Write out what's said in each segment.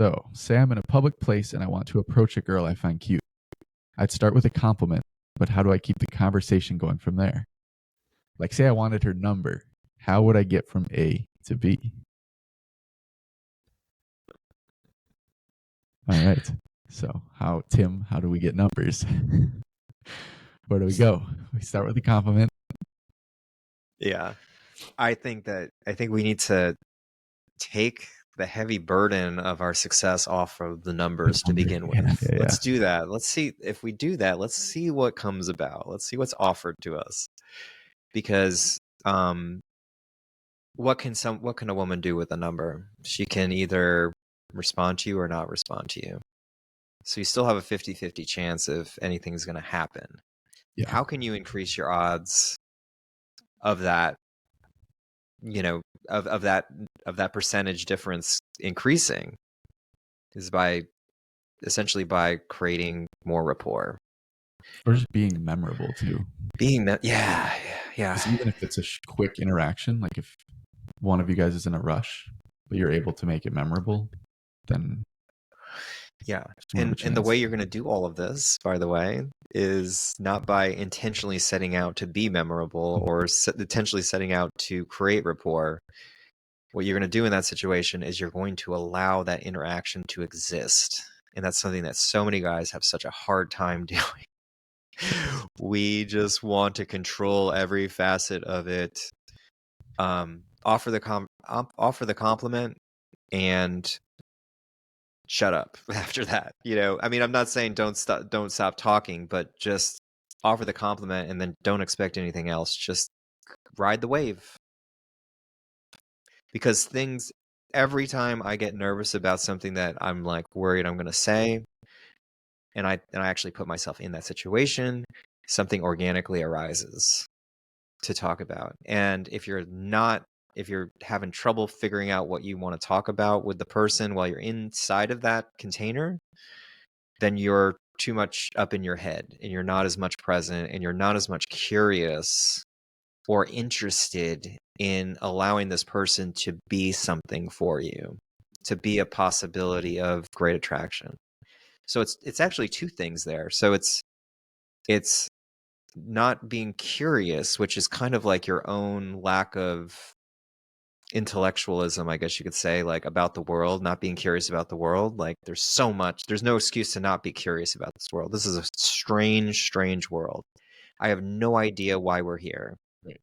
So, say I'm in a public place and I want to approach a girl I find cute. I'd start with a compliment, but how do I keep the conversation going from there? Like, say I wanted her number. How would I get from A to B? All right. So, Tim, how do we get numbers? Where do we go? We start with a compliment. Yeah. I think we need to take the heavy burden of our success off of the numbers to begin with. Yeah. Let's do that. Let's see if we do that. Let's see what comes about. Let's see what's offered to us. Because what can a woman do with a number? She can either respond to you or not respond to you. So you still have a 50-50 chance if anything's going to happen. Yeah. How can you increase your odds of that, of that percentage difference increasing? Is essentially by creating more rapport. Or just being memorable too. Yeah. Even if it's a quick interaction, like if one of you guys is in a rush, but you're able to make it memorable, then yeah. And the way you're going to do all of this, by the way, is not by intentionally setting out to be memorable or intentionally setting out to create rapport. What you're going to do in that situation is you're going to allow that interaction to exist. And that's something that so many guys have such a hard time doing. We just want to control every facet of it. Offer the compliment and shut up after that. I mean, I'm not saying don't stop talking, but just offer the compliment and then don't expect anything else. Just ride the wave. Because every time I get nervous about something that I'm like worried I'm going to say, and I actually put myself in that situation, something organically arises to talk about. And if you're having trouble figuring out what you want to talk about with the person while you're inside of that container, then you're too much up in your head and you're not as much present and you're not as much curious or interested in allowing this person to be something for you, to be a possibility of great attraction. So it's actually two things there. So it's not being curious, which is kind of like your own lack of intellectualism, I guess you could say, like about the world, not being curious about the world. Like there's no excuse to not be curious about this world. This is a strange world. I have no idea why we're here. Right.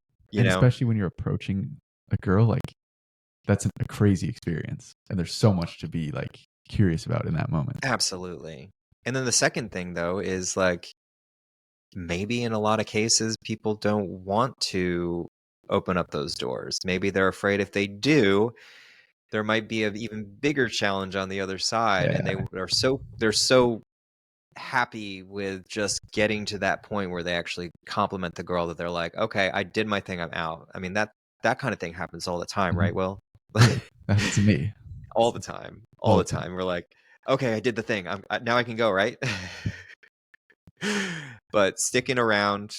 Especially when you're approaching a girl, like that's a crazy experience. And there's so much to be like curious about in that moment. Absolutely. And then the second thing though is like, maybe in a lot of cases, people don't want to open up those doors. Maybe they're afraid if they do, there might be an even bigger challenge on the other side. Yeah. And they're so happy with just getting to that point where they actually compliment the girl that they're like, okay, I did my thing, I'm out. I mean, that kind of thing happens all the time, right, Will? That's to me. All the time. All the time. We're like, okay, I did the thing. Now I can go, right? But sticking around,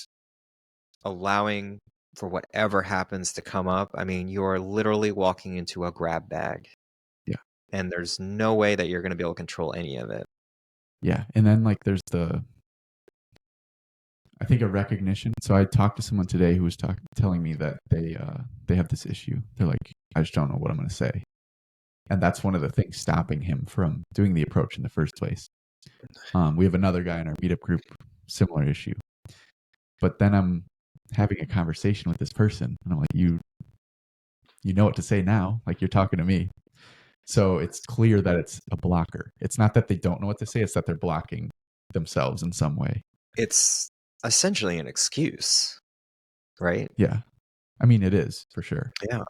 allowing for whatever happens to come up. I mean, you're literally walking into a grab bag. Yeah. And there's no way that you're going to be able to control any of it. Yeah. And then like there's I think a recognition. So I talked to someone today who was telling me that they have this issue. They're like, I just don't know what I'm going to say. And that's one of the things stopping him from doing the approach in the first place. We have another guy in our meetup group, similar issue. But then I'm having a conversation with this person, and I'm like, you know what to say now. Like, you're talking to me. So it's clear that it's a blocker. It's not that they don't know what to say. It's that they're blocking themselves in some way. It's essentially an excuse, right? Yeah. I mean, it is for sure. Yeah.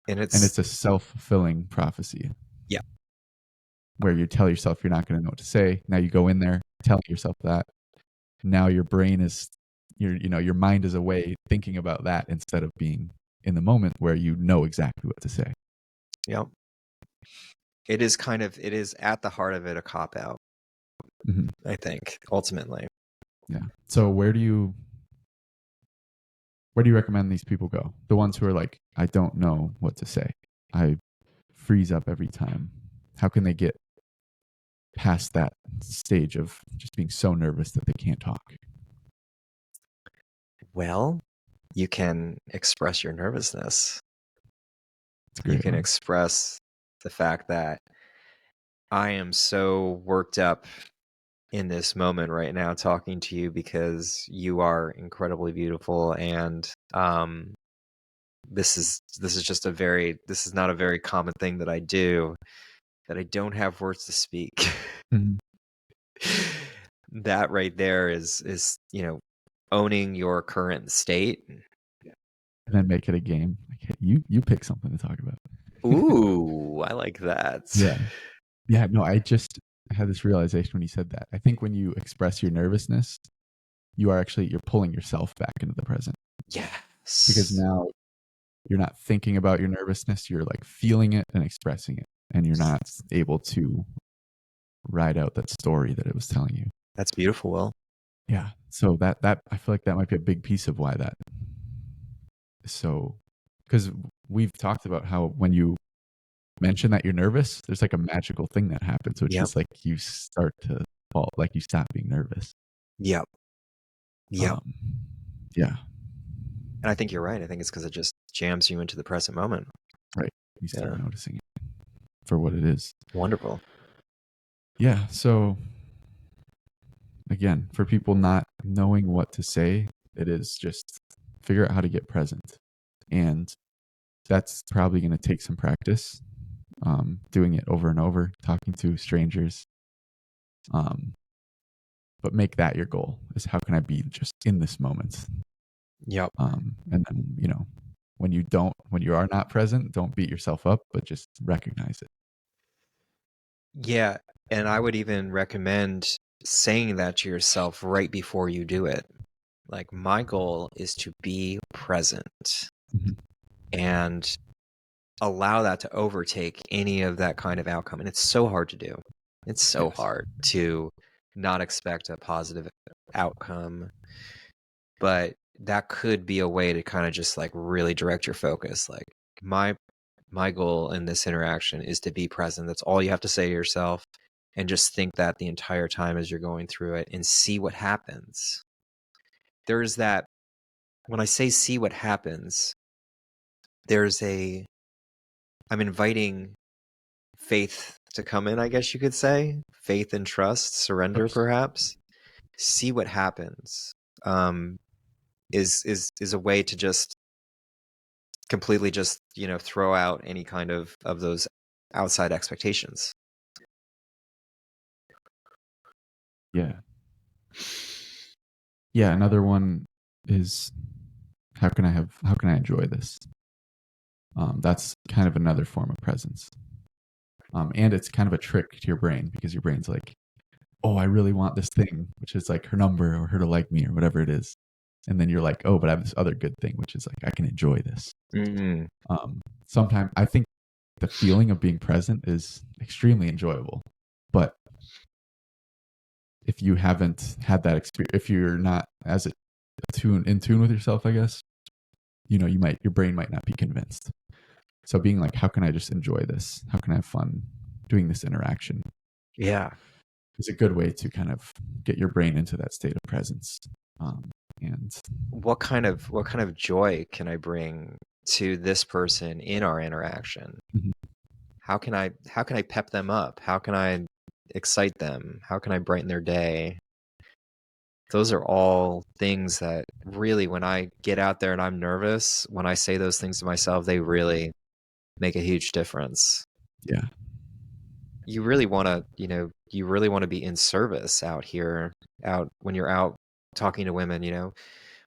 And it's a self-fulfilling prophecy. Yeah. Where you tell yourself you're not going to know what to say. Now you go in there telling yourself that. Now your brain is, your mind is away thinking about that instead of being in the moment where you know exactly what to say. Yep. It is at the heart of it a cop-out, I think, ultimately. Yeah. So where do you recommend these people go? The ones who are like, I don't know what to say. I freeze up every time. How can they get past that stage of just being so nervous that they can't talk? Well, you can express your nervousness. It's a You great can one. express the fact that I am so worked up in this moment right now talking to you because you are incredibly beautiful, and this is just this is not a very common thing that I do, that I don't have words to speak. Mhm. That right there is owning your current state. And then make it a game. Like, hey, you pick something to talk about. Ooh, I like that. Yeah. Yeah, no, I just had this realization when you said that. I think when you express your nervousness, you're pulling yourself back into the present, because Yes. now you're not thinking about your nervousness, you're like feeling it and expressing it, and you're not able to ride out that story that it was telling you. That's beautiful, Will. Yeah. So that I feel like that might be a big piece of why that is so, because we've talked about how when you mention that you're nervous, there's like a magical thing that happens, which Yep. is like you start to fall, like you stop being nervous. Yep. Yep. Um, yeah, And I think you're right. I think it's because it just jams you into the present moment. right. You start Yeah. noticing it for what it is. Wonderful. Yeah. So again, for people not knowing what to say, it is just figure out how to get present. And that's probably going to take some practice, doing it over and over, talking to strangers. But make that your goal, is how can I be just in this moment? Yep. And then, when you are not present, don't beat yourself up, but just recognize it. Yeah. And I would even recommend saying that to yourself right before you do it. Like, my goal is to be present Mhm. and allow that to overtake any of that kind of outcome. And it's so hard to do. It's so Yes. hard to not expect a positive outcome, but that could be a way to kind of just like really direct your focus. Like, my goal in this interaction is to be present. That's all you have to say to yourself, and just think that the entire time as you're going through it and see what happens. There's that, when I say see what happens, I'm inviting faith to come in, I guess you could say. Faith and trust, Of surrender course. perhaps. See what happens. Is a way to just completely just, throw out any kind of those outside expectations. Yeah. Yeah. Another one is, how can I enjoy this? That's kind of another form of presence. And it's kind of a trick to your brain, because your brain's like, oh, I really want this thing, which is like her number or her to like me or whatever it is. And then you're like, oh, but I have this other good thing, which is like, I can enjoy this. Mm-hmm. Sometimes I think the feeling of being present is extremely enjoyable. But if you haven't had that experience, if you're not as in tune with yourself, I guess, your brain might not be convinced. So being like, how can I just enjoy this? How can I have fun doing this interaction? Yeah. Is a good way to kind of get your brain into that state of presence. And What kind of joy can I bring to this person in our interaction? Mhm. How can I pep them up? How can I excite them? How can I brighten their day? Those are all things that really, when I get out there and I'm nervous, when I say those things to myself, they really make a huge difference. Yeah. You really want to be in service out here, out when you're out talking to women.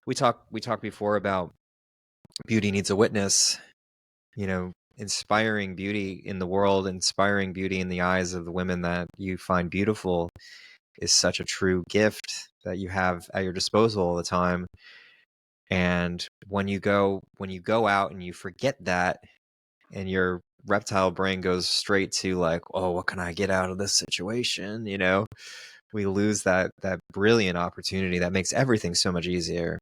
We talked before about beauty needs a witness, inspiring beauty in the world, inspiring beauty in the eyes of the women that you find beautiful is such a true gift that you have at your disposal all the time. And when you go out and you forget that, and your reptile brain goes straight to like, oh, what can I get out of this situation? We lose that brilliant opportunity that makes everything so much easier.